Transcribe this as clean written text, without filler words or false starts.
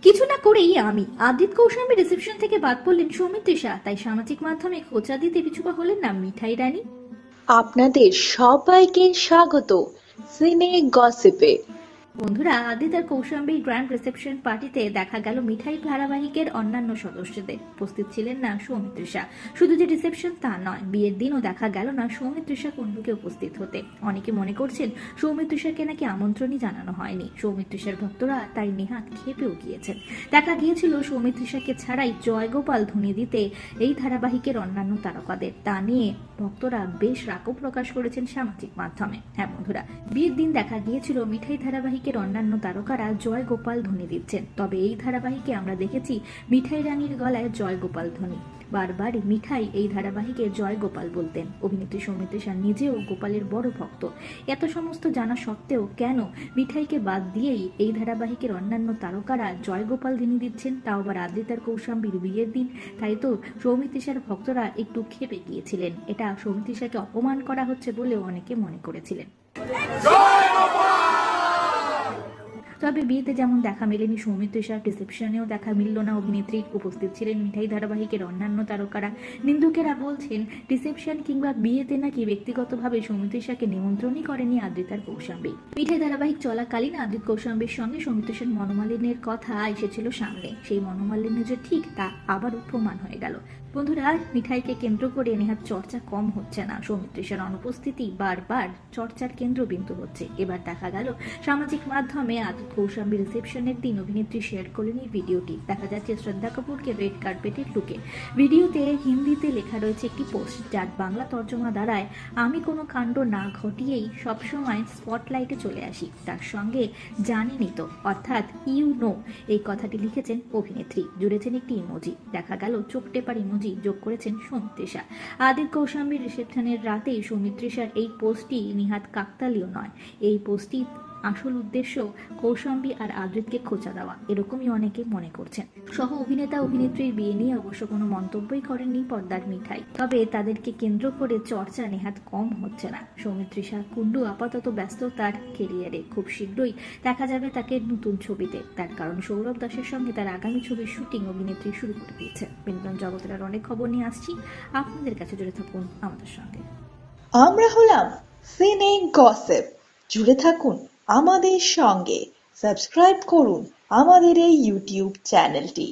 কিছু না করেই আমি আদিত কৌশাম্বী রিসেপশন থেকে বাদ পড়লেন সৌমিত্রিষা, তাই সামাজিক মাধ্যমে খোঁচা দিতে পিছুপা হলেন না মিঠাই রানী। আপনাদের সবাইকে স্বাগত সিনে গসিপে। বন্ধুরা, আদিত আর কৌশাম্বীর গ্র্যান্ড রিসেপশন পার্টিতে দেখা গেল মিঠাই ধারাবাহিকের অন্যান্য সদস্যদের। উপস্থিত ছিলেন না সৌমিত্রিষা। শুধু যে রিসেপশন তা নয়, বিয়ের দিনও দেখা গেল না সৌমিত্রিষা কুণ্ডুকে উপস্থিত হতে। অনেকে মনে করছেন সৌমিত্রিষাকে নাকি আমন্ত্রণই জানানো হয়নি। সৌমিত্রিষার ভক্তরা তাই নেহাত ক্ষেপেও গিয়েছেন। দেখা গিয়েছিল সৌমিত্রিষাকে ছাড়াই জয়গোপাল ধ্বনি দিতে এই ধারাবাহিকের অন্যান্য তারকাদের। তা নিয়ে ভক্তরা বেশ রাগও প্রকাশ করেছেন সামাজিক মাধ্যমে। হ্যাঁ বন্ধুরা, বিয়ের দিন দেখা গিয়েছিল মিঠাই ধারাবাহিকের অন্যান্য তারকারা জয় গোপাল ধ্বনি দিচ্ছেন। তবে এই ধারাবাহিকে আমরা দেখেছি মিঠাই রানীর গলায় জয় গোপাল ধ্বনি। বারবার মিঠাই এই ধারাবাহিকে জয় গোপাল বলতেন। অভিনেত্রী সৌমিত্রিষা নিজেও গোপালের বড় ভক্ত। এত সমস্ত জানা সত্ত্বেও কেন মিঠাইকে বাদ দিয়েই এই ধারাবাহিকের অন্যান্য তারকারা জয় গোপাল ধ্বনি দিচ্ছেন, তাও আবার আদিত আর কৌশাম্বীর বিয়ের দিন? তাই তো সৌমিত্রিষার ভক্তরা একটু ক্ষেপে গিয়েছিলেন। এটা সৌমিত্রিষাকে অপমান করা হচ্ছে বলেও অনেকে মনে করেছিলেন। তবে বিয়েতে যেমন দেখা মেলেনি সৌমিত্রিষার, রিসেপশনেও দেখা মিলল না অভিনেত্রীর। উপস্থিত ছিলেন মিঠাই ধারাবাহিকের অন্যান্য তারকারা। নিন্দুকেরা বলছেন রিসেপশন কিংবা বিয়েতে নাকি ব্যক্তিগতভাবে সৌমিত্রিষাকে নিমন্ত্রণই করেনি আদিত আর কৌশাম্বী। মিঠাই ধারাবাহিক চলাকালীন আদিত কৌশাম্বীর সঙ্গে সৌমিত্রিষার মনোমালিন্যের কথা এসেছিল সামনে। সেই মনোমালিন্য যে ঠিক তা আবারও প্রমাণ হয়ে গেল। বন্ধুরা, মিঠাইকে কেন্দ্র করে নেহাত চর্চা কম হচ্ছে না। সৌমিত্রিষার অনুপস্থিতি বারবার চর্চার কেন্দ্রবিন্দু হচ্ছে। এবার দেখা গেল সামাজিক মাধ্যমে আদিত কৌশাম্বী রিসেপশনের দিন অভিনেত্রী শেয়ার করেন এই ভিডিওটি। দেখা যাচ্ছে শ্রদ্ধা কাপুরকে রেড কার্পেটের লুকে। ভিডিওতে হিন্দিতে লেখা রয়েছে একটি পোস্ট, যার বাংলা তর্জমা দাঁড়ায়, আমি কোনো কাণ্ড না ঘটিয়েই সবসময় স্পটলাইটে চলে আসি, তার সঙ্গে জানেনই তো, অর্থাৎ ইউ নো। এই কথাটি লিখেছেন অভিনেত্রী। জুড়েছেন একটি ইমোজি। দেখা গেল চোখ টেপার ইমোজি যোগ করেছেন সৌমিত্রিষা। আদিত কৌশাম্বীর রিসেপশনের রাতেই সৌমিত্রিষার এই পোস্টটি নিহাত কাকতালীয় নয়। এই পোস্টটি আসল উদ্দেশ্য কৌশাম্বী আর আদিতকে খোঁচা দেওয়া, এরকমই অনেকে মনে করছেন। সহ অভিনেতা অভিনেত্রীর বিয়ে নিয়ে অবশ্য কোনো মন্তব্যই করেননি পর্দার মিঠাই। তবে তাদেরকে কেন্দ্র করে চর্চা নেহাত কম হচ্ছে না। সৌমিত্রিষা কুণ্ডু আপাতত ব্যস্ত তার কেরিয়ারে। খুব শীঘ্রই দেখা যাবে তাকে নতুন ছবিতে। তার কারণ সৌরভ দাসের সঙ্গে তার আগামী ছবির শুটিং অভিনেত্রী শুরু করে দিয়েছে। বিনোদন জগতের আর অনেক খবর নিয়ে আসছি, আপনাদের কাছে জুড়ে থাকুন আমাদের সঙ্গে। আমরা হলাম সিনে গসিপ, জুড়ে থাকুন আমাদের সঙ্গে। সাবস্ক্রাইব করুন আমাদের এই ইউটিউব চ্যানেলটি।